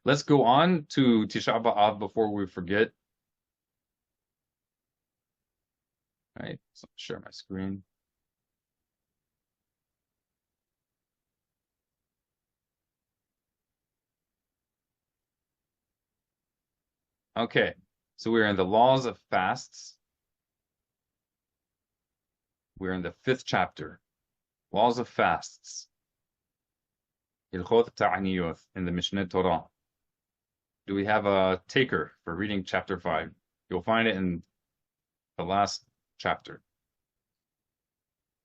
Let's go on to Tisha B'Av before we forget. All right, so share my screen. Okay, so we're in the laws of fasts. We're in the 5th chapter, laws of fasts. Halakhot ta'aniyot in the Mishneh Torah. Do we have a taker for reading chapter 5? You'll find it in the last chapter.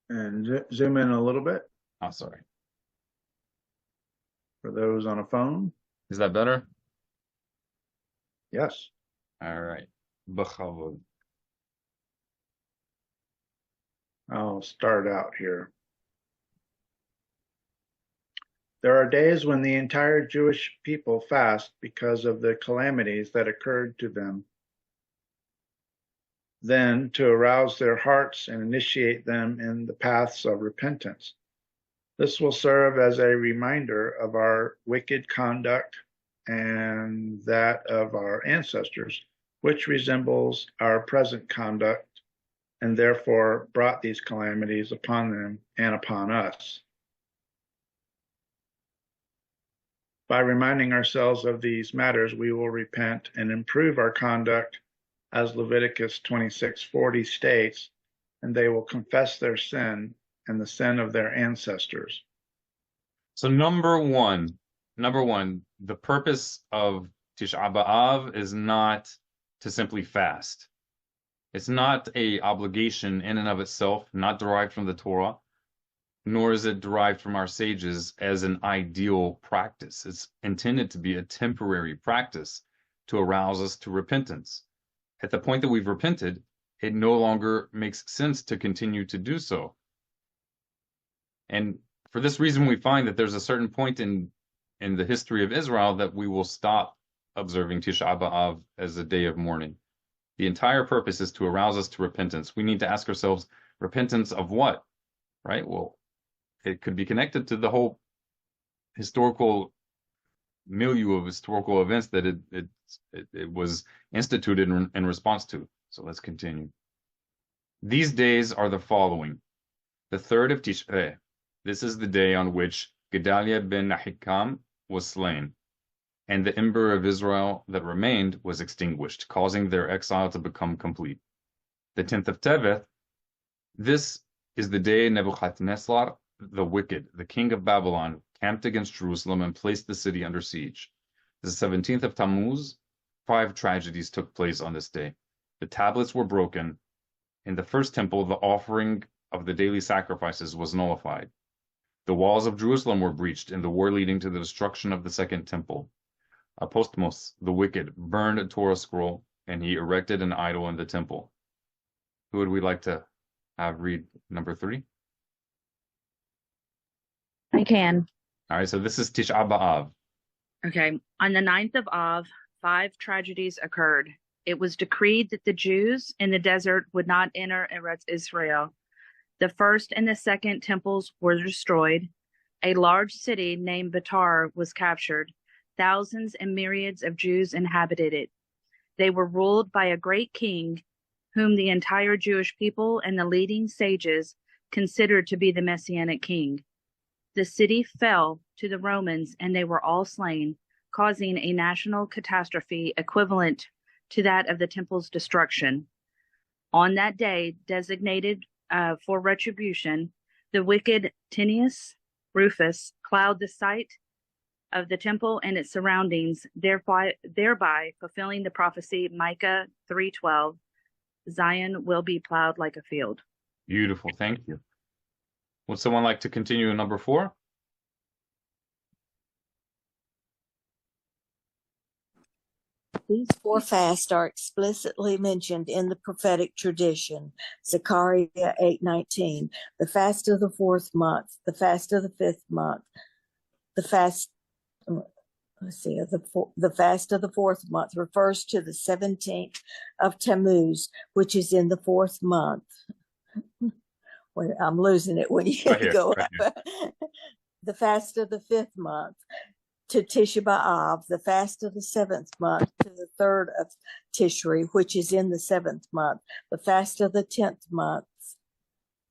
And zoom in a little bit. Oh, sorry. For those on a phone. Is that better? Yes. All right. B'chavod. I'll start out here. There are days when the entire Jewish people fast because of the calamities that occurred to them. Then, to arouse their hearts and initiate them in the paths of repentance. This will serve as a reminder of our wicked conduct and that of our ancestors, which resembles our present conduct and therefore brought these calamities upon them and upon us. By reminding ourselves of these matters, we will repent and improve our conduct, as Leviticus 26:40 states, and they will confess their sin and the sin of their ancestors. So number one, the purpose of Tisha B'Av is not to simply fast. It's not an obligation in and of itself, not derived from the Torah, nor is it derived from our sages as an ideal practice. It's intended to be a temporary practice to arouse us to repentance. At the point that we've repented, it no longer makes sense to continue to do so. And for this reason, we find that there's a certain point in the history of Israel that we will stop observing Tisha B'Av as a day of mourning. The entire purpose is to arouse us to repentance. We need to ask ourselves, repentance of what? Right? Well, it could be connected to the whole historical milieu of historical events that it was instituted in response to. So let's continue. These days are the following. The 3rd of Tish'ah. This is the day on which Gedaliah ben Ahikam was slain, and the ember of Israel that remained was extinguished, causing their exile to become complete. The 10th of Teveth. This is the day Nebuchadnezzar the wicked, the king of Babylon, camped against Jerusalem and placed the city under siege. The 17th of Tammuz, 5 tragedies took place on this day. The tablets were broken. In the first temple, the offering of the daily sacrifices was nullified. The walls of Jerusalem were breached in the war leading to the destruction of the second temple. Apostmos, the wicked, burned a Torah scroll, and he erected an idol in the temple. Who would we like to have read number 3? I can. All right, so this is Tisha B'Av. Okay. On the 9th of Av, 5 tragedies occurred. It was decreed that the Jews in the desert would not enter Eretz Israel. The first and the second temples were destroyed. A large city named Betar was captured. Thousands and myriads of Jews inhabited it. They were ruled by a great king, whom the entire Jewish people and the leading sages considered to be the Messianic king. The city fell to the Romans, and they were all slain, causing a national catastrophe equivalent to that of the temple's destruction. On that day, designated for retribution, the wicked Tinius Rufus plowed the site of the temple and its surroundings, thereby fulfilling the prophecy Micah 3:12, Zion will be plowed like a field. Beautiful, thank you. Would someone like to continue in number 4? These 4 fasts are explicitly mentioned in the prophetic tradition. Zechariah 8:19, the fast of the 4th month, the fast of the 5th month, the fast. The fast of the 4th month refers to the 17th of Tammuz, which is in the 4th month. I'm losing it when you go up. The fast of the 5th month to Tisha B'Av, the fast of the 7th month, to the 3rd of Tishri, which is in the 7th month, the fast of the 10th month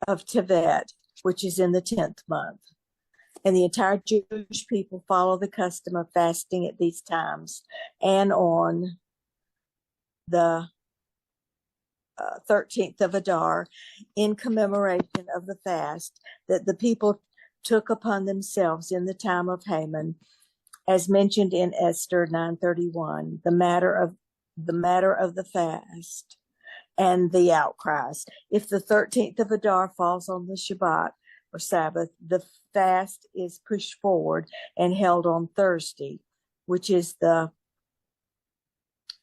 of Tevet, which is in the 10th month. And the entire Jewish people follow the custom of fasting at these times. And on the 13th of Adar, in commemoration of the fast that the people took upon themselves in the time of Haman, as mentioned in Esther 9:31, the matter of the fast and the outcries. If the 13th of Adar falls on the Shabbat or Sabbath, the fast is pushed forward and held on Thursday, which is the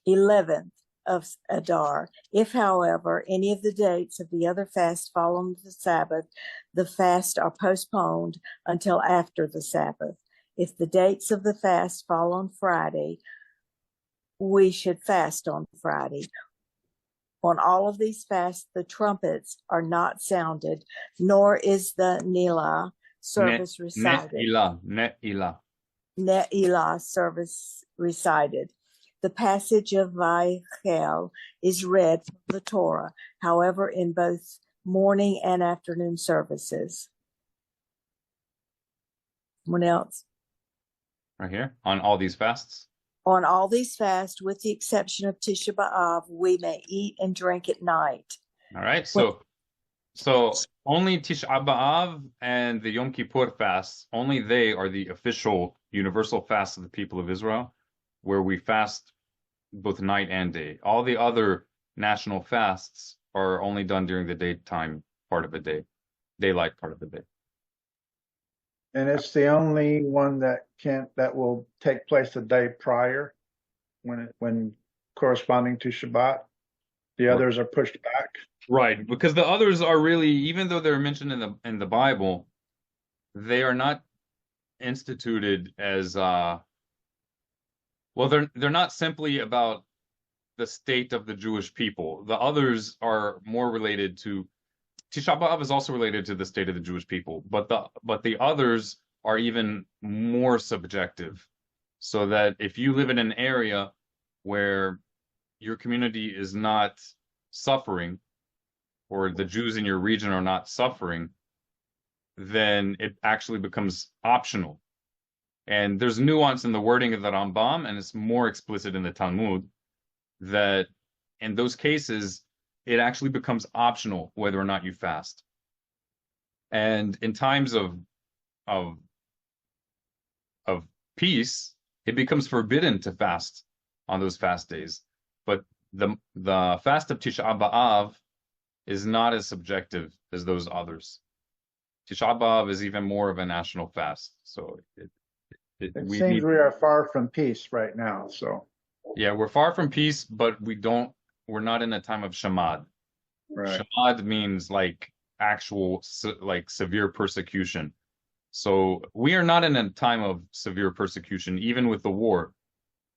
11th of Adar. If, however, any of the dates of the other fast fall on the Sabbath, the fast are postponed until after the Sabbath. If the dates of the fast fall on Friday, we should fast on Friday. On all of these fasts, the trumpets are not sounded, nor is the Ne'ilah service recited. Ne'ilah service recited. The passage of Vaychel is read from the Torah, however, in both morning and afternoon services. Someone else? Right here, on all these fasts? On all these fasts, with the exception of Tisha B'Av, we may eat and drink at night. All right, so only Tish'ah B'Av and the Yom Kippur fasts, only they are the official universal fasts of the people of Israel, where we fast both night and day. All the other national fasts are only done during the daytime part of the day, daylight part of the day. And it's the only one that will take place the day prior, when corresponding to Shabbat. The others are pushed back. Right, because the others are really, even though they're mentioned in the Bible, they are not instituted as well, they're not simply about the state of the Jewish people. The others are more related to Tisha B'Av is also related to the state of the Jewish people, but the others are even more subjective. So that if you live in an area where your community is not suffering, or the Jews in your region are not suffering, then it actually becomes optional. And there's nuance in the wording of the Rambam, and it's more explicit in the Talmud, that in those cases, it actually becomes optional whether or not you fast. And in times of peace, it becomes forbidden to fast on those fast days. But the fast of Tisha B'Av is not as subjective as those others. Tisha B'Av is even more of a national fast. So it seems we are far from peace right now. So yeah, we're far from peace, but we're not in a time of shamad. Right. Shamad means like actual like severe persecution. So we are not in a time of severe persecution, even with the war.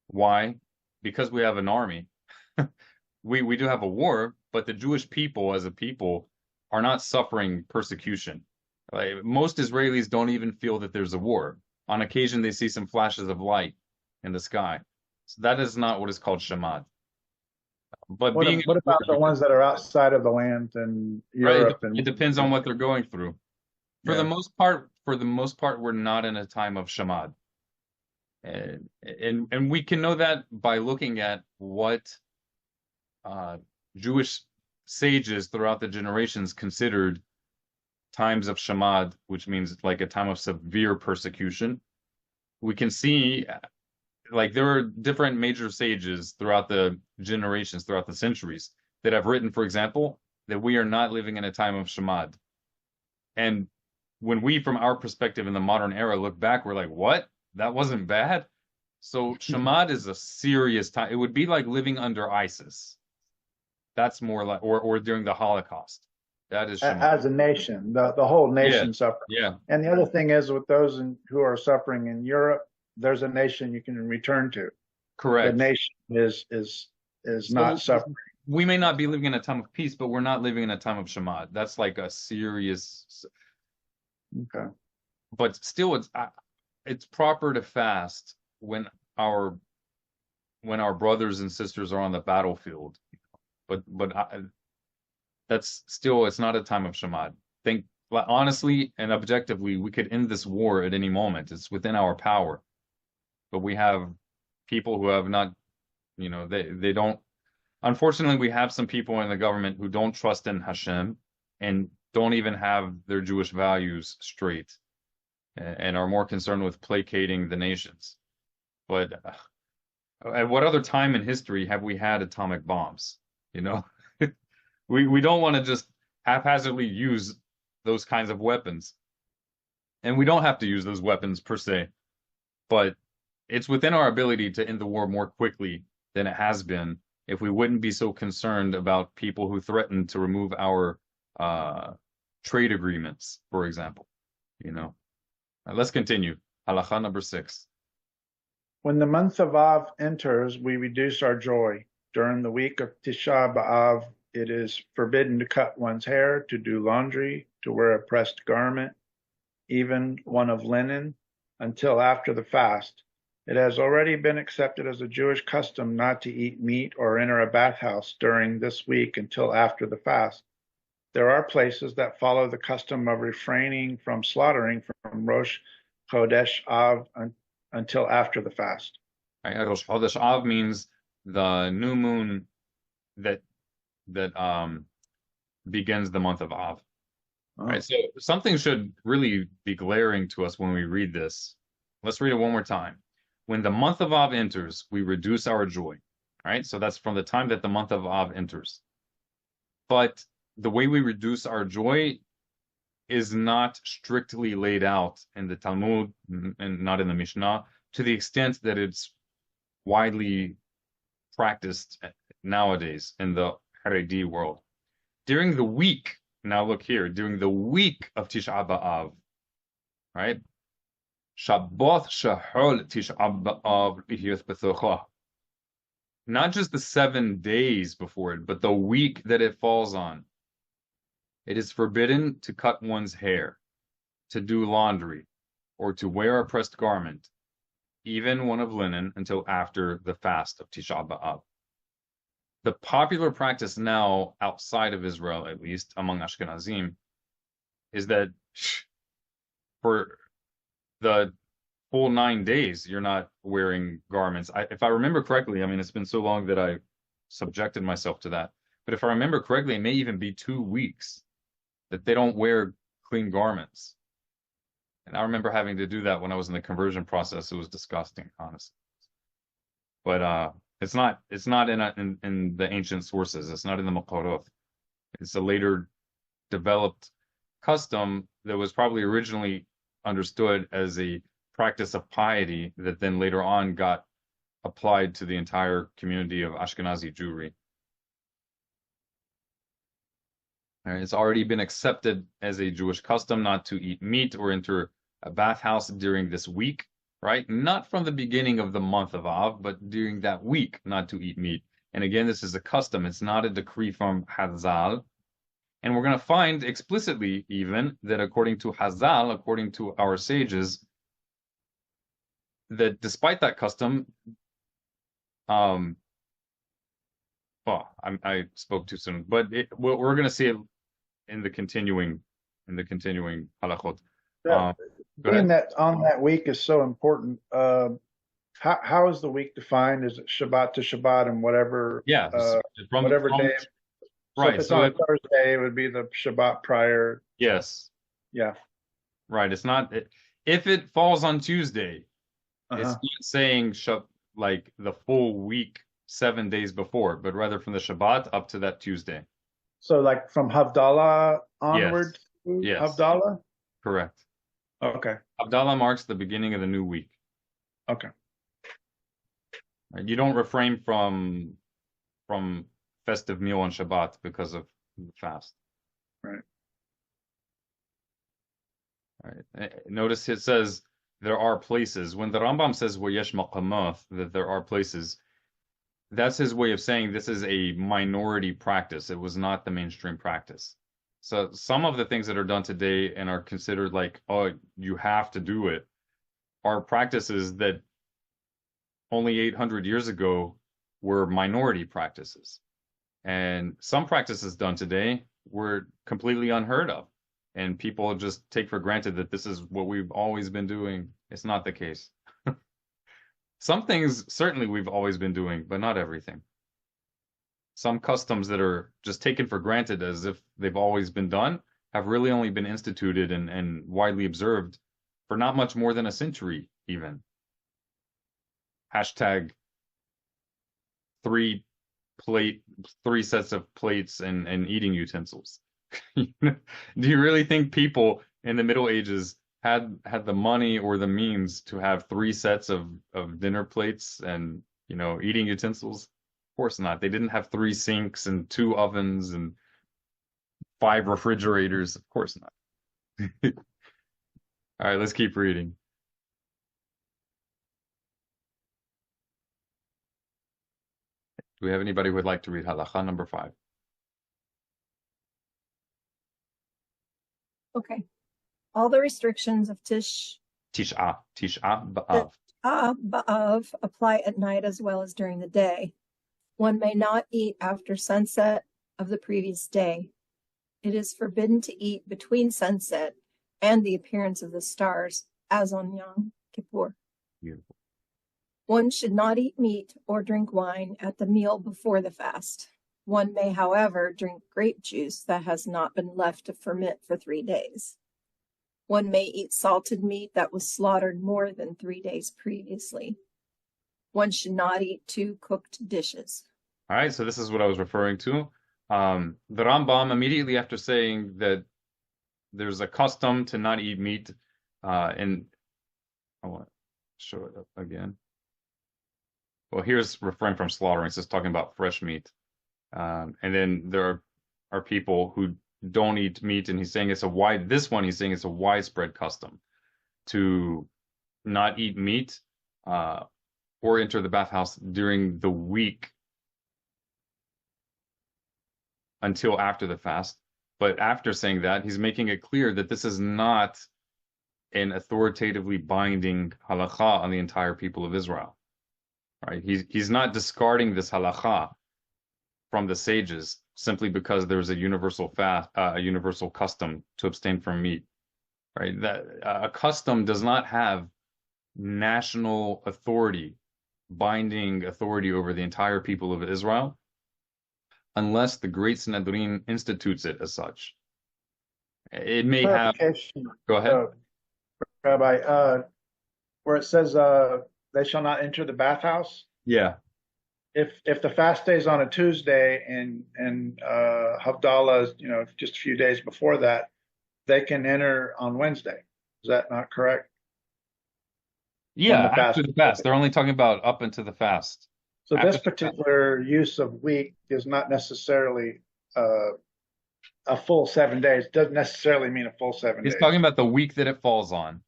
Why? Because we have an army. We do have a war, but the Jewish people as a people are not suffering persecution. Like, most Israelis don't even feel that there's a war. On occasion, they see some flashes of light in the sky. So that is not what is called shamad. But what about the ones that are outside of the land and Europe? Right, it depends on what they're going through. For the most part, we're not in a time of shamad. And we can know that by looking at what Jewish sages throughout the generations considered times of shamad, which means like a time of severe persecution. We can see, like, there are different major sages throughout the generations, throughout the centuries, that have written, for example, that we are not living in a time of shamad. And when we, from our perspective in the modern era, look back, we're like, what? That wasn't bad? So shamad is a serious time. It would be like living under ISIS. That's more like, or during the Holocaust. That is shamad. As a nation, the whole nation suffering. Yeah. And the other thing is, with those who are suffering in Europe, there's a nation you can return to. Correct. The nation is not suffering. We may not be living in a time of peace, but we're not living in a time of shamad. That's like a serious. Okay. But still, it's proper to fast when our brothers and sisters are on the battlefield, but that's still, it's not a time of shamad. Think honestly and objectively, we could end this war at any moment. It's within our power, but we have people who have not, they don't. Unfortunately, we have some people in the government who don't trust in Hashem and don't even have their Jewish values straight, and are more concerned with placating the nations. But at what other time in history have we had atomic bombs? We don't want to just haphazardly use those kinds of weapons. And we don't have to use those weapons per se, but it's within our ability to end the war more quickly than it has been if we wouldn't be so concerned about people who threaten to remove our trade agreements, for example. Let's continue. Halakha number 6. When the month of Av enters, we reduce our joy. During the week of Tisha B'Av, it is forbidden to cut one's hair, to do laundry, to wear a pressed garment, even one of linen, until after the fast. It has already been accepted as a Jewish custom not to eat meat or enter a bathhouse during this week until after the fast. There are places that follow the custom of refraining from slaughtering from Rosh Chodesh Av until after the fast. Rosh Chodesh Av means the new moon that begins the month of Av. Oh. Right, so something should really be glaring to us when we read this. Let's read it one more time. When the month of Av enters, we reduce our joy. All right, so that's from the time that the month of Av enters. But the way we reduce our joy is not strictly laid out in the Talmud and not in the Mishnah, to the extent that it's widely practiced nowadays in the Haredi world. During the week, now look here, during the week of Tish'ah B'Av, right? Shabbat Shahol Tish'ah B'Av Ihiyot B'Tocha. Not just the 7 days before it, but the week that it falls on. It is forbidden to cut one's hair, to do laundry, or to wear a pressed garment, even one of linen, until after the fast of Tisha B'Av. The popular practice now, outside of Israel at least, among Ashkenazim, is that for the full 9 days, you're not wearing garments. If I remember correctly, it's been so long that I subjected myself to that. But if I remember correctly, it may even be 2 weeks that they don't wear clean garments. And I remember having to do that when I was in the conversion process. It was disgusting, honestly. But it's not in the ancient sources. It's not in the Makorot. It's a later developed custom that was probably originally understood as a practice of piety that then later on got applied to the entire community of Ashkenazi Jewry. It's already been accepted as a Jewish custom not to eat meat or enter a bathhouse during this week, right? Not from the beginning of the month of Av, but during that week, not to eat meat. And again, this is a custom. It's not a decree from Hazal. And we're going to find explicitly even that according to Hazal, according to our sages, that despite that custom, I spoke too soon, but we're going to see it in the continuing halakhot. Being that on that week is so important, how is the week defined? Is it Shabbat to Shabbat and whatever? Yeah, whatever day. Right. So if it's on Thursday, it would be the Shabbat prior. Yes. Yeah. Right. It's not if it falls on Tuesday. It's not saying like the full week 7 days before, but rather from the Shabbat up to that Tuesday. So like from Havdalah onward? Yes. Havdalah? Correct. Okay. Havdalah marks the beginning of the new week. Okay. You don't refrain from festive meal on Shabbat because of the fast. Right. Notice it says there are places. When the Rambam says وَيَشْ مَقَامَاتٍ, that there are places, that's his way of saying this is a minority practice. It was not the mainstream practice. So some of the things that are done today and are considered like, oh, you have to do it, are practices that only 800 years ago were minority practices. And some practices done today were completely unheard of. And people just take for granted that this is what we've always been doing. It's not the case. Some things certainly we've always been doing, but not everything. Some customs that are just taken for granted as if they've always been done have really only been instituted and widely observed for not much more than a century, even. Hashtag three sets of plates and eating utensils. Do you really think people in the Middle Ages had the money or the means to have 3 sets of dinner plates and, eating utensils? Of course not. They didn't have 3 sinks and 2 ovens and 5 refrigerators. Of course not. All right, let's keep reading. Do we have anybody who would like to read halakha number 5? Okay. All the restrictions of Tish'ah b'av. B'av apply at night as well as during the day. One may not eat after sunset of the previous day. It is forbidden to eat between sunset and the appearance of the stars, as on Yom Kippur. Beautiful. One should not eat meat or drink wine at the meal before the fast. One may, however, drink grape juice that has not been left to ferment for 3 days. One may eat salted meat that was slaughtered more than 3 days previously. One should not eat 2 cooked dishes. All right, so this is what I was referring to. The Rambam, immediately after saying that there's a custom to not eat meat, and I want to show it up again. Well, here's refrain from slaughtering. So it's talking about fresh meat. And then there are people who don't eat meat, and he's saying he's saying it's a widespread custom to not eat meat or enter the bathhouse during the week until after the fast. But after saying that, he's making it clear that this is not an authoritatively binding halakha on the entire people of Israel. Right? He's not discarding this halakha from the sages simply because there's a universal custom to abstain from meat. Right? That a custom does not have national authority, binding authority over the entire people of Israel, unless the Great Sanhedrin institutes it as such. It may have. Go ahead, Rabbi. Where it says they shall not enter the bathhouse. Yeah. If the fast day is on a Tuesday and Havdalah is just a few days before that, they can enter on Wednesday. Is that not correct? Yeah, after the fast. They're only talking about up into the fast. So this particular use of week is not necessarily a full 7 days. Doesn't necessarily mean a full 7 days. He's talking about the week that it falls on.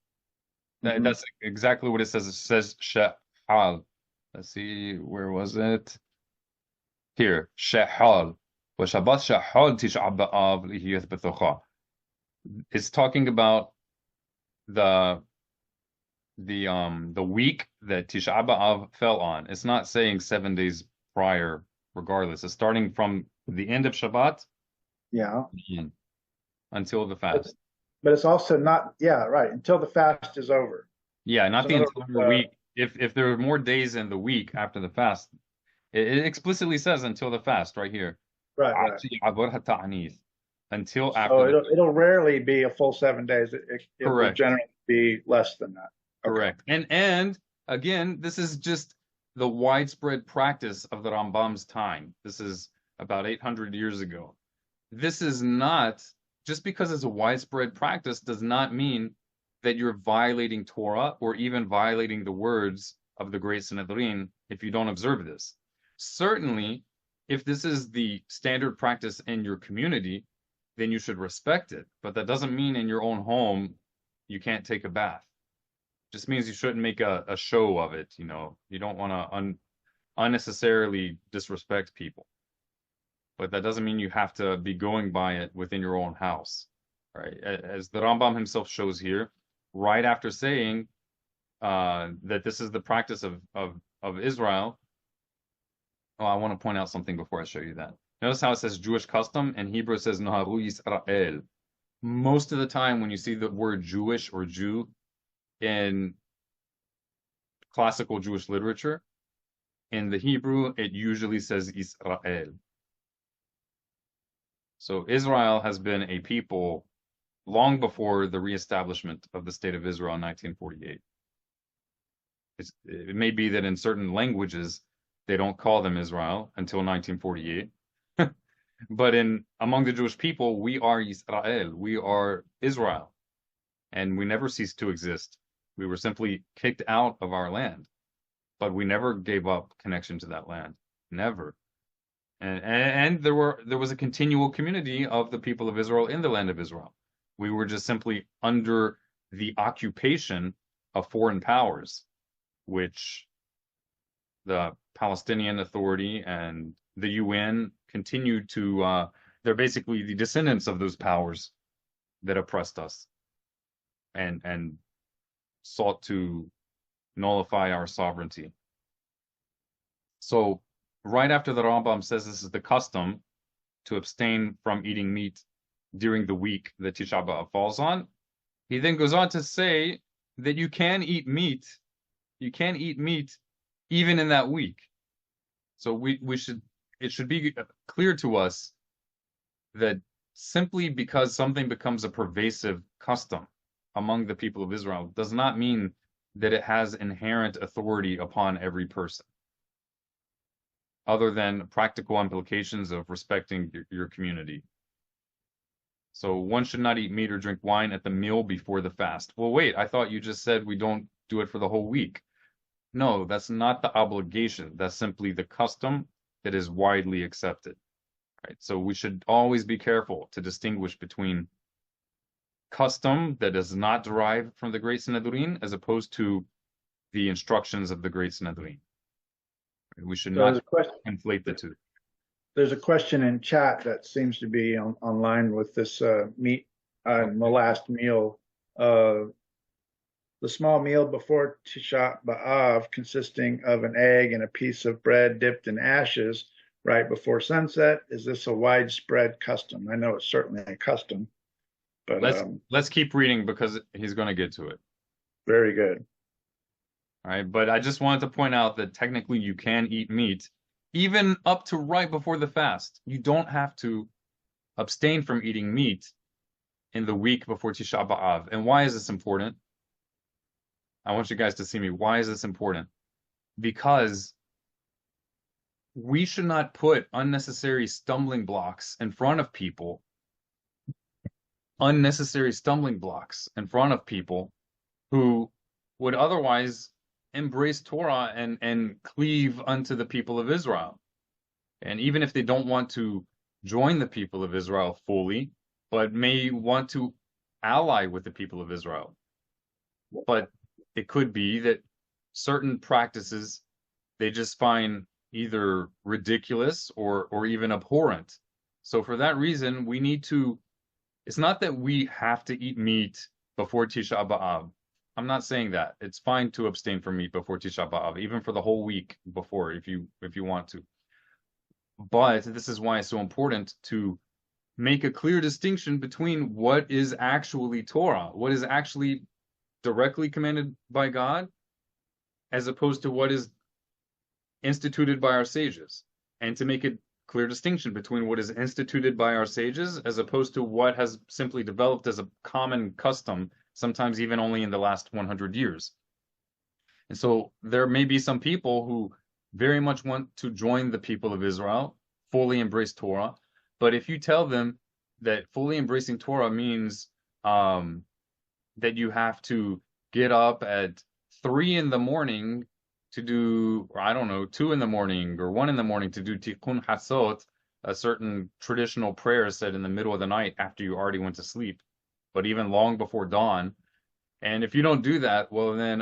That's exactly what it says. It says shehal. Let's see, where was it? Here, shehal. Shabbat shehal Tish'ah b'av lihiyat b'tocha. It's talking about the week that Tish'ah b'av fell on. It's not saying 7 days prior, regardless. It's starting from the end of Shabbat, until the fast. But it's also not, until the fast is over. Yeah, not the entire week. If there are more days in the week after the fast, it explicitly says until the fast right here. Right. Until after. So it'll rarely be a full 7 days. It will generally be less than that. Okay. Correct. And again, this is just the widespread practice of the Rambam's time. This is about 800 years ago. This is not, just because it's a widespread practice does not mean that you're violating Torah or even violating the words of the Great Sanhedrin if you don't observe this. Certainly, if this is the standard practice in your community, then you should respect it. But that doesn't mean in your own home you can't take a bath. It just means you shouldn't make a show of it. You don't want to unnecessarily disrespect people. But that doesn't mean you have to be going by it within your own house. Right? As the Rambam himself shows here, right after saying that this is the practice of Israel. Oh, I want to point out something before I show you that. Notice how it says Jewish custom, and Hebrew it says Noharu Yisrael. Most of the time when you see the word Jewish or Jew in classical Jewish literature, in the Hebrew, it usually says Israel. So Israel has been a people long before the reestablishment of the State of Israel in 1948. It may be that in certain languages, they don't call them Israel until 1948. But among the Jewish people, we are Israel. We are Israel. And we never ceased to exist. We were simply kicked out of our land. But we never gave up connection to that land. Never. And there was a continual community of the people of Israel in the land of Israel. We were just simply under the occupation of foreign powers, which the Palestinian Authority and the UN continued to, they're basically the descendants of those powers that oppressed us and sought to nullify our sovereignty. So right after the Rambam says this is the custom to abstain from eating meat during the week that Tisha B'Av falls on, he then goes on to say that you can eat meat. You can eat meat even in that week. So it should be clear to us that simply because something becomes a pervasive custom among the people of Israel does not mean that it has inherent authority upon every person, other than practical implications of respecting your community. So one should not eat meat or drink wine at the meal before the fast. Well, wait, I thought you just said we don't do it for the whole week. No, that's not the obligation. That's simply the custom that is widely accepted. Right? So we should always be careful to distinguish between custom that does not derive from the Great Sanhedrin as opposed to the instructions of the Great Sanhedrin. We should not conflate the two. There's a question in chat that seems to be online with this meat and the last meal. The small meal before Tisha B'Av, consisting of an egg and a piece of bread dipped in ashes right before sunset. Is this a widespread custom? I know it's certainly a custom, but let's keep reading because he's going to get to it. Very good. All right, but I just wanted to point out that technically you can eat meat even up to right before the fast. You don't have to abstain from eating meat in the week before Tisha B'Av. And why is this important? I want you guys to see me. Why is this important? Because we should not put unnecessary stumbling blocks in front of people. Unnecessary stumbling blocks in front of people who would otherwise embrace Torah and cleave unto the people of Israel. And even if they don't want to join the people of Israel fully, but may want to ally with the people of Israel. But it could be that certain practices they just find either ridiculous or even abhorrent. So for that reason, we need to, it's not that we have to eat meat before Tisha B'Av. I'm not saying that. It's fine to abstain from meat before Tisha B'Av, even for the whole week before, if you want to. But this is why it's so important to make a clear distinction between what is actually Torah, what is actually directly commanded by God, as opposed to what is instituted by our sages, and to make a clear distinction between what is instituted by our sages as opposed to what has simply developed as a common custom, sometimes even only in the last 100 years. And so there may be some people who very much want to join the people of Israel, fully embrace Torah, but if you tell them that fully embracing Torah means that you have to get up at 3 in the morning to do, or I don't know, 2 in the morning or 1 in the morning to do tikkun hasot, a certain traditional prayer said in the middle of the night after you already went to sleep, but even long before dawn. And if you don't do that, well, then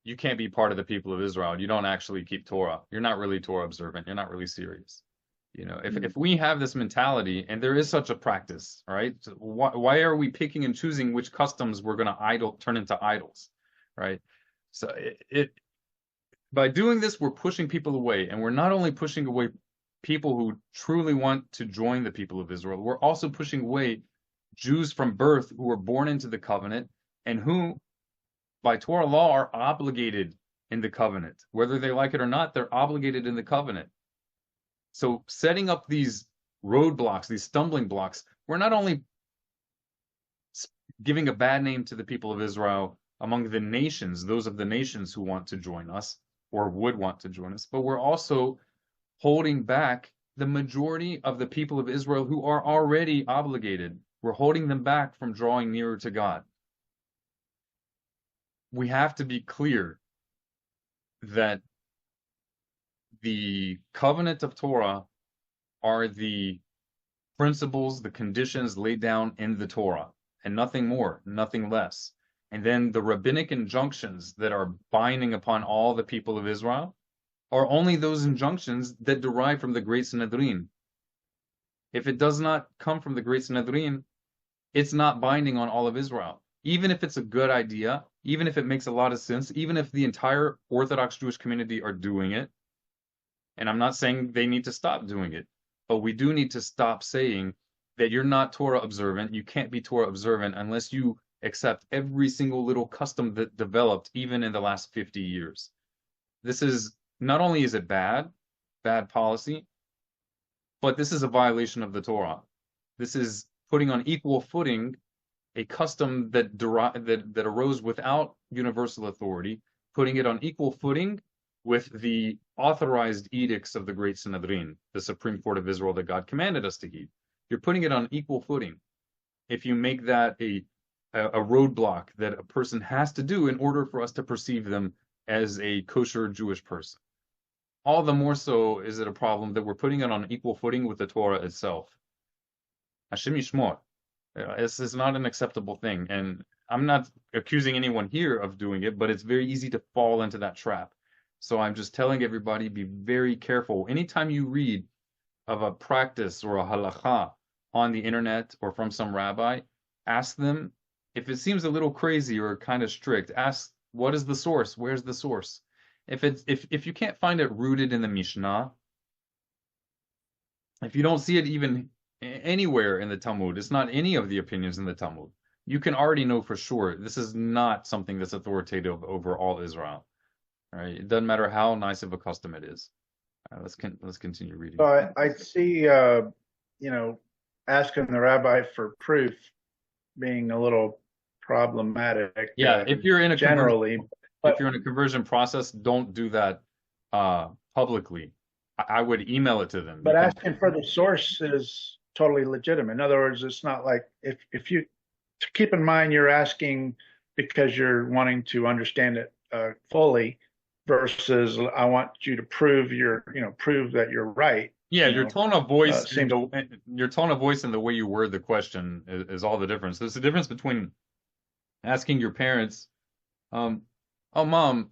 you can't be part of the people of Israel. You don't actually keep Torah. You're not really Torah observant. You're not really serious. You know, if we have this mentality, and there is such a practice, right? So why are we picking and choosing which customs we're going to turn into idols, right? So by doing this, we're pushing people away, and we're not only pushing away people who truly want to join the people of Israel, we're also pushing away Jews from birth who were born into the covenant and who, by Torah law, are obligated in the covenant. Whether they like it or not, they're obligated in the covenant. So setting up these roadblocks, these stumbling blocks, we're not only giving a bad name to the people of Israel among the nations, those of the nations who want to join us or would want to join us, but we're also holding back the majority of the people of Israel who are already obligated. We're holding them back from drawing nearer to God. We have to be clear that the covenant of Torah are the principles, the conditions laid down in the Torah, and nothing more, nothing less. And then the rabbinic injunctions that are binding upon all the people of Israel are only those injunctions that derive from the Great Sanhedrin. If it does not come from the Great Sanhedrin, it's not binding on all of Israel. Even if it's a good idea, even if it makes a lot of sense, even if the entire Orthodox Jewish community are doing it, and I'm not saying they need to stop doing it, but we do need to stop saying that you're not Torah observant. You can't be Torah observant unless you accept every single little custom that developed even in the last 50 years. This is, not only is it bad policy, but this is a violation of the Torah. This is putting on equal footing a custom that arose without universal authority, putting it on equal footing with the authorized edicts of the Great Sanhedrin, the Supreme Court of Israel that God commanded us to heed. You're putting it on equal footing if you make that a roadblock that a person has to do in order for us to perceive them as a kosher Jewish person. All the more so is it a problem that we're putting it on equal footing with the Torah itself. Hashem Yishmor. This is not an acceptable thing, and I'm not accusing anyone here of doing it, but it's very easy to fall into that trap. So I'm just telling everybody, be very careful. Anytime you read of a practice or a halakha on the internet or from some rabbi, ask them, if it seems a little crazy or kind of strict, ask, what is the source? Where's the source? If you can't find it rooted in the Mishnah, if you don't see it even anywhere in the Talmud, it's not any of the opinions in the Talmud, you can already know for sure this is not something that's authoritative over all Israel. All right, it doesn't matter how nice of a custom it is. Let's continue reading. I see, asking the rabbi for proof being a little problematic. Yeah, if you're in a generally, if you're in a conversion process, don't do that publicly. I would email it to them. But asking for the source is totally legitimate. In other words, it's not like if you keep in mind you're asking because you're wanting to understand it fully, versus I want you to prove prove that you're right. Yeah, your tone of voice, your tone of voice and the way you word the question is all the difference. There's a difference between asking your parents, "Oh, mom,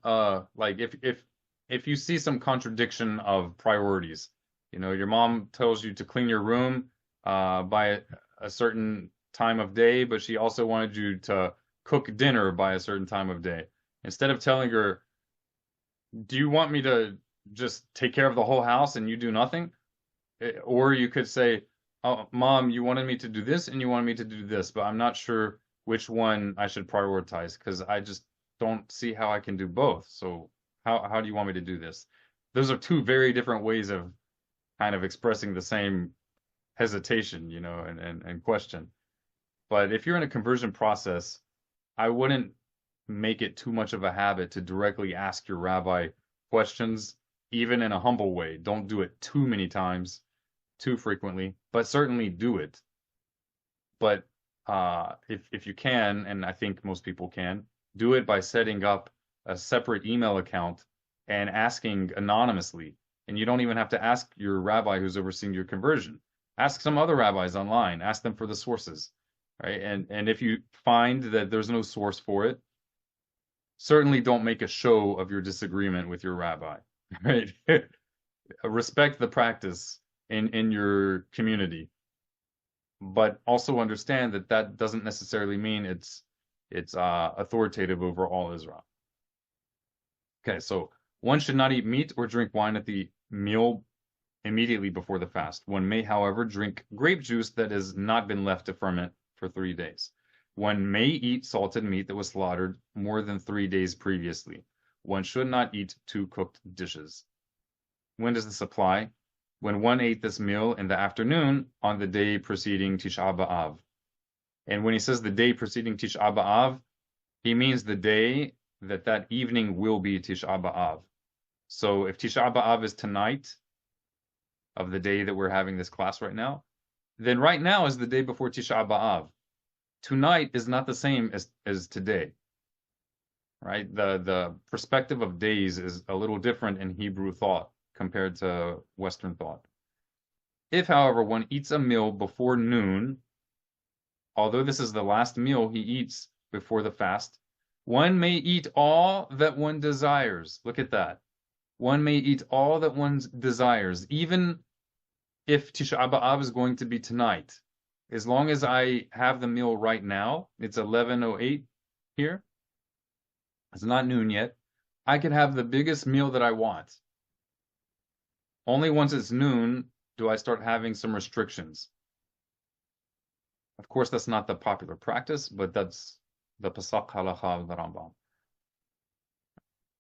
like if you see some contradiction of priorities, your mom tells you to clean your room by a certain time of day, but she also wanted you to cook dinner by a certain time of day. Instead of telling her, do you want me to just take care of the whole house and you do nothing? Or you could say, oh, mom, you wanted me to do this and you wanted me to do this, but I'm not sure which one I should prioritize because I just don't see how I can do both. So how do you want me to do this? Those are two very different ways of kind of expressing the same hesitation, and question. But if you're in a conversion process, I wouldn't make it too much of a habit to directly ask your rabbi questions, even in a humble way. Don't do it too many times, too frequently, but certainly do it. But if you can, and I think most people can, do it by setting up a separate email account and asking anonymously. And you don't even have to ask your rabbi who's overseeing your conversion. Ask some other rabbis online. Ask them for the sources, right? And if you find that there's no source for it, certainly don't make a show of your disagreement with your rabbi, right? Respect the practice in your community, but also understand that doesn't necessarily mean it's authoritative over all Israel. Okay, so one should not eat meat or drink wine at the meal immediately before the fast. One may, however, drink grape juice that has not been left to ferment for 3 days. One may eat salted meat that was slaughtered more than 3 days previously. One should not eat 2 cooked dishes. When does this apply? When one ate this meal in the afternoon on the day preceding Tish'ah B'Av. And when he says the day preceding Tish'ah B'Av, he means the day that evening will be Tish'ah B'Av. So if Tish'ah B'Av is tonight, of the day that we're having this class right now, then right now is the day before Tish'ah B'Av. Tonight is not the same as today, right? The perspective of days is a little different in Hebrew thought compared to Western thought. If, however, one eats a meal before noon, although this is the last meal he eats before the fast, one may eat all that one desires. Look at that. One may eat all that one desires, even if Tish'ah B'Av is going to be tonight. As long as I have the meal right now, it's 11:08 here. It's not noon yet. I can have the biggest meal that I want. Only once it's noon do I start having some restrictions. Of course, that's not the popular practice, but that's the Pesach halakhot of the Rambam.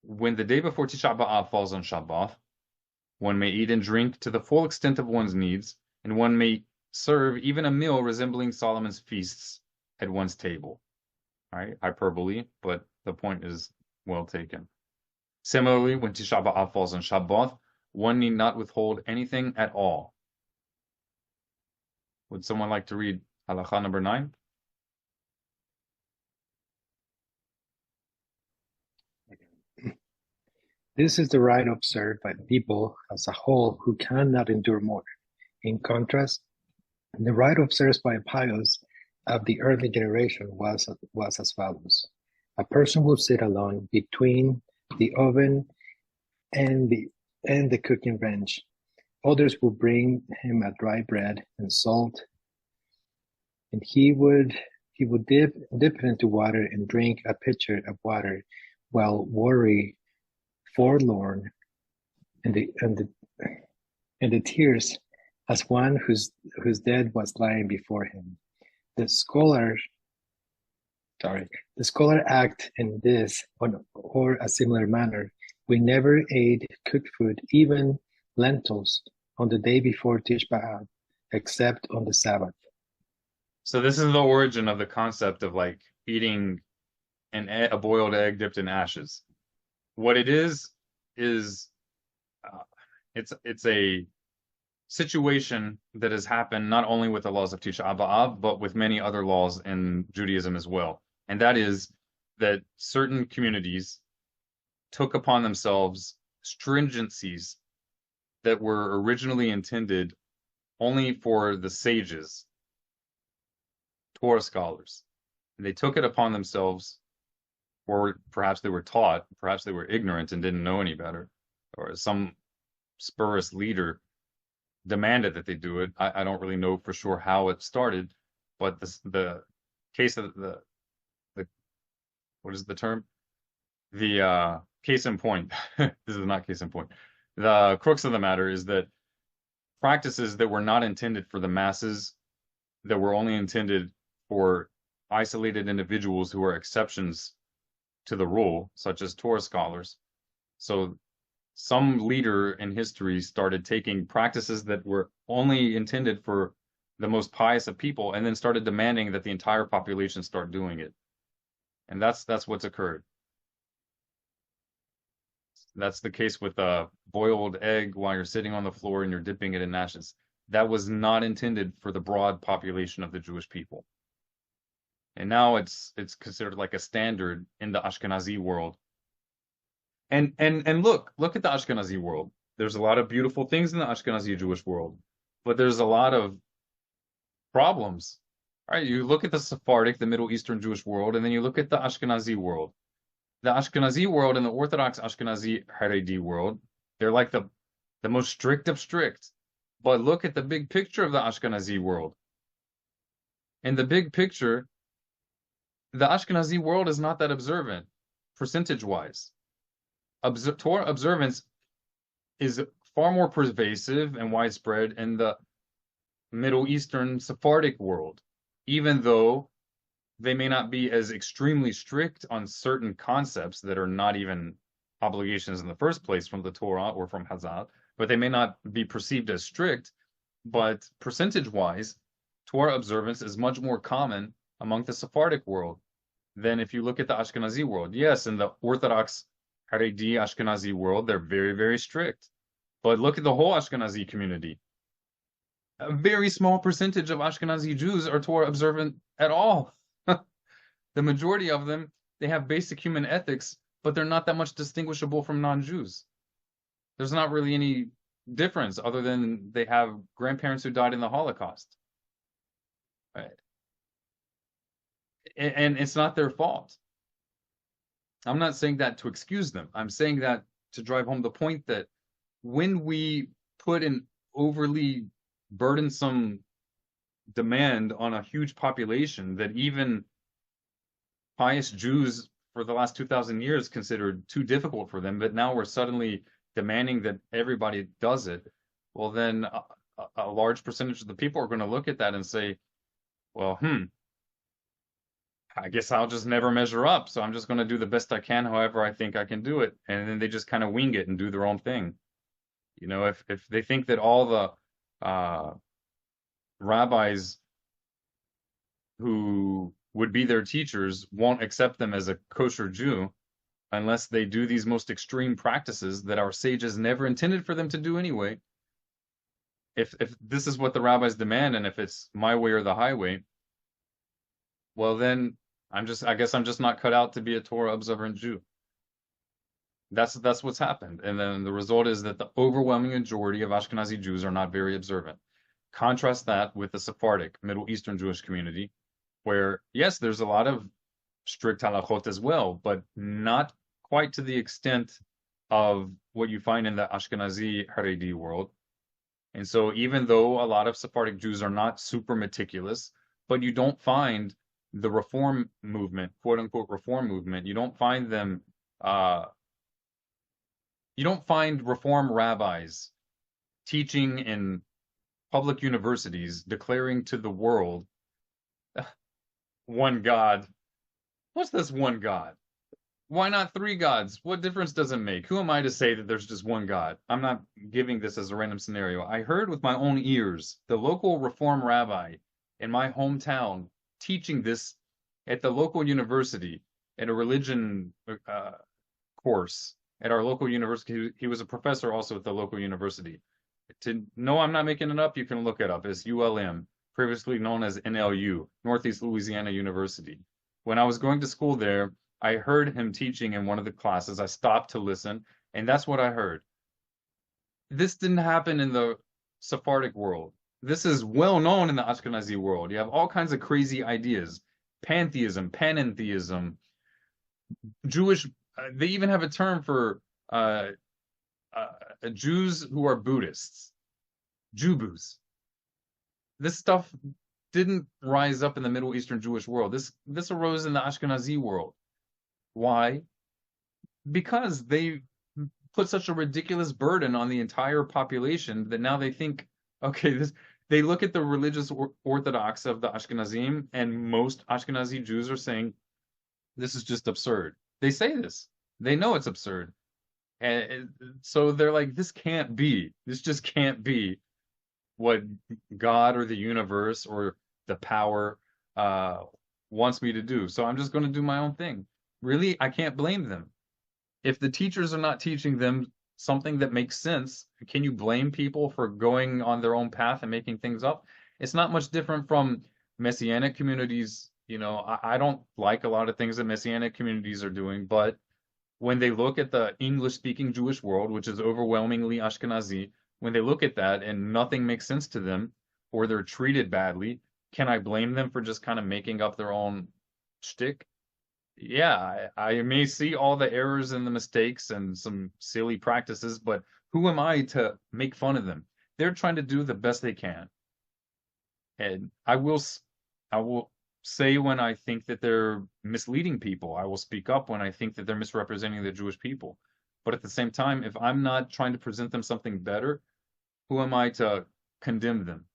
When the day before Tish'ah B'Av falls on Shabbat, one may eat and drink to the full extent of one's needs, and one may serve even a meal resembling Solomon's feasts at one's table. All right, hyperbole, but the point is well taken. Similarly, when Tish'ah B'Av falls on Shabbat, one need not withhold anything at all. Would someone like to read halakha number 9? This is the rite observed by the people as a whole who cannot endure more. In contrast, the rite observed by pious of the early generation was as follows. A person will sit alone between the oven and the cooking bench. Others will bring him a dry bread and salt, and he would dip it into water and drink a pitcher of water, while worry, forlorn, and the tears, as one whose dead was lying before him. The scholar act in this or a similar manner. We never ate cooked food, even lentils, on the day before Tish'ah B'Av, except on the Sabbath. So this is the origin of the concept of like eating a boiled egg dipped in ashes. What it is it's a situation that has happened not only with the laws of Tish'ah B'Av, but with many other laws in Judaism as well. And that is that certain communities took upon themselves stringencies that were originally intended only for the sages, Torah scholars. And they took it upon themselves, or perhaps they were taught, perhaps they were ignorant and didn't know any better, or some spurious leader demanded that they do it. I don't really know for sure how it started, but the case of the what is the term? The case in point. This is not case in point. The crux of the matter is that practices that were not intended for the masses, that were only intended for isolated individuals who are exceptions to the rule, such as Torah scholars. So some leader in history started taking practices that were only intended for the most pious of people, and then started demanding that the entire population start doing it. And that's what's occurred. That's the case with a boiled egg while you're sitting on the floor and you're dipping it in ashes. That was not intended for the broad population of the Jewish people. And now it's considered like a standard in the Ashkenazi world. And look at the Ashkenazi world. There's a lot of beautiful things in the Ashkenazi Jewish world, but there's a lot of problems. All right, you look at the Sephardic, the Middle Eastern Jewish world, and then you look at the Ashkenazi world. The Ashkenazi world and the Orthodox Ashkenazi Haredi world, they're like the most strict of strict. But look at the big picture of the Ashkenazi world. In the big picture, the Ashkenazi world is not that observant, percentage-wise. Torah observance is far more pervasive and widespread in the Middle Eastern Sephardic world, even though they may not be as extremely strict on certain concepts that are not even obligations in the first place from the Torah or from Hazal, but they may not be perceived as strict. But percentage-wise, Torah observance is much more common among the Sephardic world than if you look at the Ashkenazi world. Yes, in the Orthodox Haredi Ashkenazi world, they're very, very strict. But look at the whole Ashkenazi community. A very small percentage of Ashkenazi Jews are Torah observant at all. The majority of them, they have basic human ethics, but they're not that much distinguishable from non-Jews. There's not really any difference other than they have grandparents who died in the Holocaust. Right? And it's not their fault. I'm not saying that to excuse them. I'm saying that to drive home the point that when we put an overly burdensome demand on a huge population that even pious Jews for the last 2,000 years considered too difficult for them, but now we're suddenly demanding that everybody does it, well, then a large percentage of the people are going to look at that and say, well, I guess I'll just never measure up, so I'm just going to do the best I can, however I think I can do it. And then they just kind of wing it and do their own thing. You know, if they think that all the rabbis who would be their teachers won't accept them as a kosher Jew unless they do these most extreme practices that our sages never intended for them to do anyway. If this is what the rabbis demand, and if it's my way or the highway, well then I guess I'm just not cut out to be a Torah observant Jew. That's what's happened. And then the result is that the overwhelming majority of Ashkenazi Jews are not very observant. Contrast that with the Sephardic Middle Eastern Jewish community, where yes, there's a lot of strict halakhot as well, but not quite to the extent of what you find in the Ashkenazi Haredi world. And so even though a lot of Sephardic Jews are not super meticulous, but you don't find the reform movement, quote unquote reform movement, you don't find them you don't find reform rabbis teaching in public universities declaring to the world one God. What's this one God? Why not three gods? What difference does it make? Who am I to say that there's just one God? I'm not giving this as a random scenario. I heard with my own ears the local reform rabbi in my hometown teaching this at the local university at a religion course at our local university. He was a professor also at the local university. No, I'm not making it up. You can look it up. It's ULM, previously known as NLU, Northeast Louisiana University. When I was going to school there, I heard him teaching in one of the classes. I stopped to listen, and that's what I heard. This didn't happen in the Sephardic world. This is well known in the Ashkenazi world. You have all kinds of crazy ideas. Pantheism, panentheism, Jewish, they even have a term for Jews who are Buddhists, Jubus. This stuff didn't rise up in the Middle Eastern Jewish world. This arose in the Ashkenazi world. Why? Because they put such a ridiculous burden on the entire population that now they think, okay, they look at the religious orthodox of the Ashkenazim, and most Ashkenazi Jews are saying, this is just absurd. They say this. They know it's absurd. And so they're like, this can't be. This just can't be what God or the universe or the power wants me to do. So I'm just going to do my own thing. Really, I can't blame them. If the teachers are not teaching them something that makes sense, can you blame people for going on their own path and making things up? It's not much different from Messianic communities. You know, I don't like a lot of things that Messianic communities are doing, but when they look at the English-speaking Jewish world, which is overwhelmingly Ashkenazi, when they look at that and nothing makes sense to them, or they're treated badly, can I blame them for just kind of making up their own shtick? Yeah, I may see all the errors and the mistakes and some silly practices, but who am I to make fun of them? They're trying to do the best they can. And I will say when I think that they're misleading people. I will speak up when I think that they're misrepresenting the Jewish people. But at the same time, if I'm not trying to present them something better, who am I to condemn them?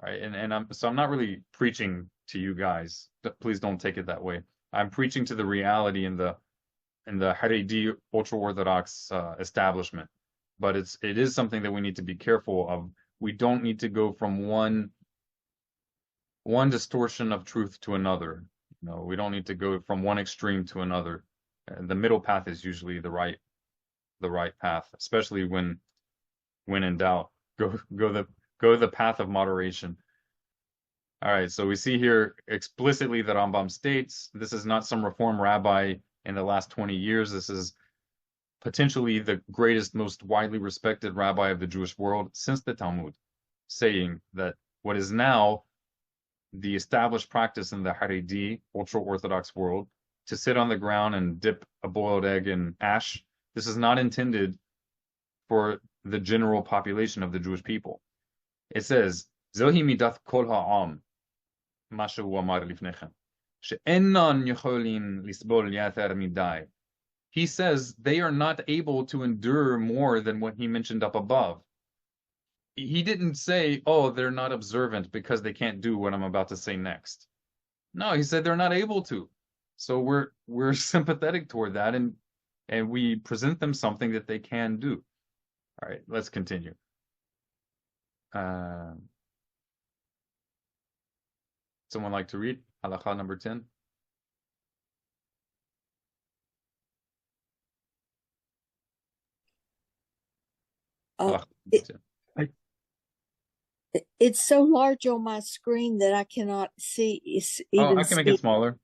Right? And I'm not really preaching to you guys. Please don't take it that way. I'm preaching to the reality in the Haredi ultra Orthodox establishment. But it is something that we need to be careful of. We don't need to go from one distortion of truth to another. We don't need to go from one extreme to another. The middle path is usually the right path, especially when in doubt. Go the path of moderation. All right, so we see here explicitly that Rambam states this is not some reform rabbi in the last 20 years. This is potentially the greatest, most widely respected rabbi of the Jewish world since the Talmud, saying that what is now the established practice in the Haredi, ultra-Orthodox world, to sit on the ground and dip a boiled egg in ash, this is not intended for the general population of the Jewish people. It says, Zohi midat kol ha'am, ma shehu amar lifnechem, she'enan yecholim lisbol yater midai. He says they are not able to endure more than what he mentioned up above. He didn't say, oh, they're not observant because they can't do what I'm about to say next. No, he said they're not able to. So we're sympathetic toward that, and we present them something that they can do. All right, let's continue. Someone like to read halakha number 10? It's so large on my screen that I cannot see. Even I can make it smaller.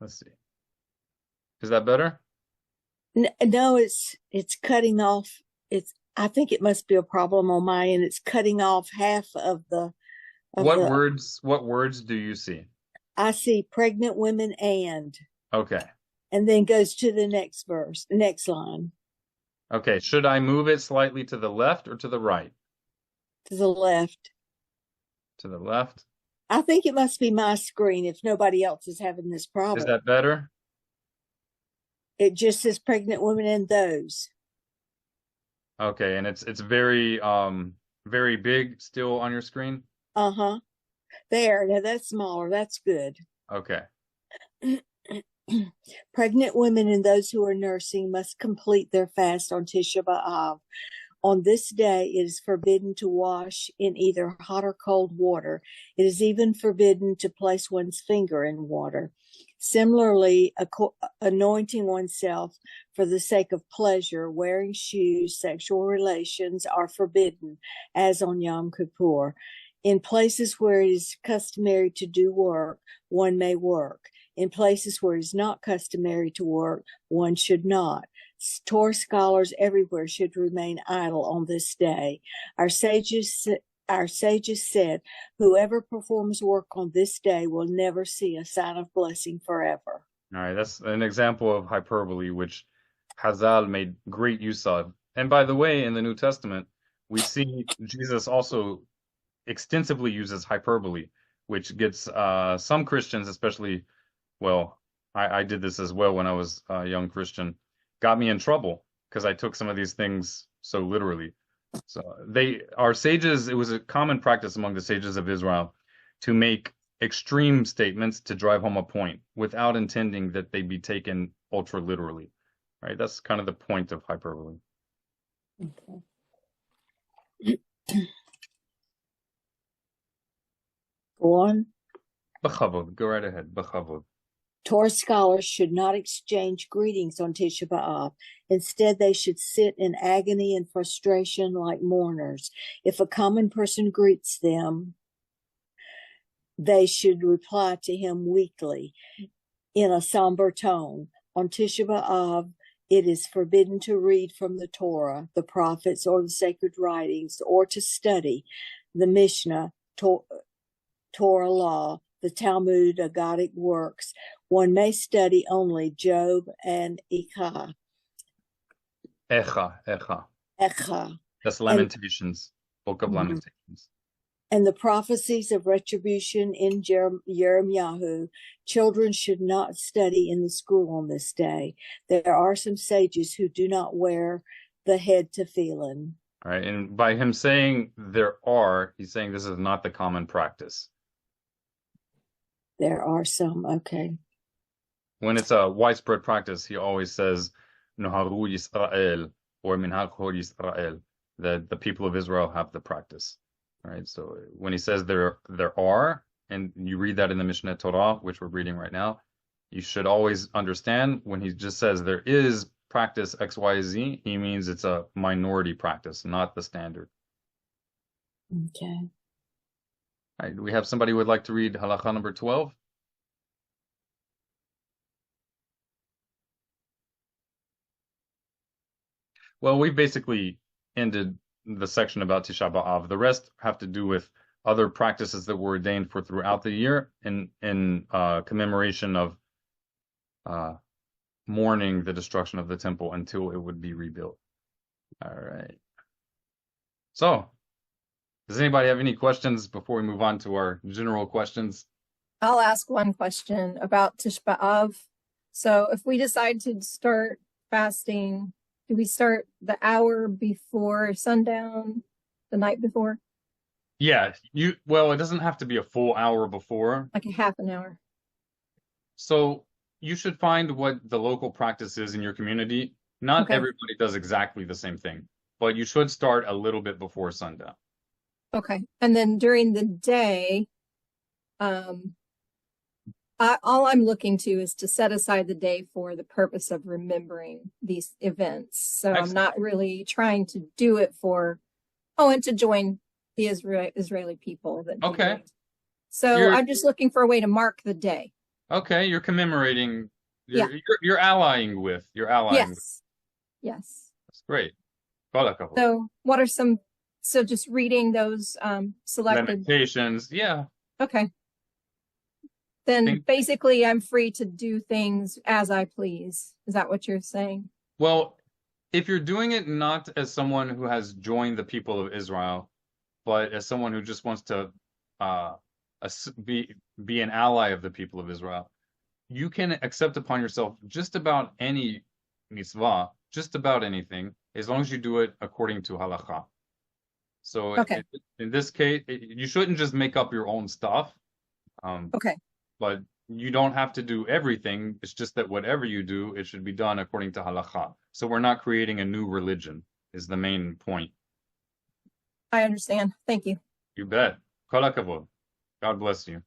Let's see. Is that better? No, it's cutting off. I think it must be a problem on my end. It's cutting off half of the. What words do you see? I see pregnant women and. Okay. And then goes to the next verse, next line. Okay, should I move it slightly to the left or to the right? To the left. To the left? I think it must be my screen if nobody else is having this problem. Is that better? It just says pregnant women and those. Okay, and it's very very big still on your screen? Uh-huh. There, now that's smaller. That's good. Okay. Pregnant women and those who are nursing must complete their fast on Tisha B'Av. On this day, it is forbidden to wash in either hot or cold water. It is even forbidden to place one's finger in water. Similarly, anointing oneself for the sake of pleasure, wearing shoes, sexual relations are forbidden, as on Yom Kippur. In places where it is customary to do work, one may work. In places where it is not customary to work, one should not. Torah scholars everywhere should remain idle on this day. Our sages said, whoever performs work on this day will never see a sign of blessing forever. All right, that's an example of hyperbole, which Hazal made great use of. And by the way, in the New Testament, we see Jesus also extensively uses hyperbole, which gets some Christians, especially, well, I did this as well when I was a young Christian, got me in trouble because I took some of these things so literally. So our sages, it was a common practice among the sages of Israel to make extreme statements to drive home a point without intending that they be taken ultra literally. Right? That's kind of the point of hyperbole. Okay. Go on. B'chavod. Go right ahead. B'chavod. Torah scholars should not exchange greetings on Tisha B'Av. Instead, they should sit in agony and frustration like mourners. If a common person greets them, they should reply to him weakly in a somber tone. On Tisha B'Av, it is forbidden to read from the Torah, the prophets, or the sacred writings, or to study the Mishneh, Torah law, the Talmud, Agadic works. One may study only Job and Echa. Echa. Echa. That's Lamentations, Book of Lamentations. And the prophecies of retribution in Yirmiyahu, children should not study in the school on this day. There are some sages who do not wear the head tefillin. All right, and by him saying there are, he's saying this is not the common practice. There are some, okay. When it's a widespread practice, he always says, Noharu Yisrael, or Min halakhot Yisrael, that the people of Israel have the practice. All right, so when he says there are, and you read that in the Mishneh Torah, which we're reading right now, you should always understand when he just says there is practice X, Y, Z, he means it's a minority practice, not the standard. Okay. All right, do we have somebody who would like to read halakha number 12? Well, we basically ended the section about Tisha B'Av. The rest have to do with other practices that were ordained for throughout the year in commemoration of mourning the destruction of the temple until it would be rebuilt. All right. So, does anybody have any questions before we move on to our general questions? I'll ask one question about Tisha B'Av. So if we decide to start fasting, do we start the hour before sundown, the night before? Yeah, well, it doesn't have to be a full hour before. Like a half an hour. So you should find what the local practice is in your community. Not Okay. everybody does exactly the same thing, but you should start a little bit before sundown. Okay. And then during the day, all I'm looking to is to set aside the day for the purpose of remembering these events. So Excellent. I'm not really trying to do it and to join the Israeli people. Okay. So I'm just looking for a way to mark the day. Okay, you're commemorating. You're allying with. Yes. Yes. That's great. Halakhot. So what are so just reading those selected Limitations. Yeah. Okay. Then basically I'm free to do things as I please. Is that what you're saying? Well, if you're doing it not as someone who has joined the people of Israel, but as someone who just wants to be an ally of the people of Israel, you can accept upon yourself just about any mitzvah, just about anything, as long as you do it according to halakha. So Okay. in this case, you shouldn't just make up your own stuff. Okay. But you don't have to do everything. It's just that whatever you do, it should be done according to halakha. So we're not creating a new religion, is the main point. I understand. Thank you. You bet. Kol hakavod. God bless you.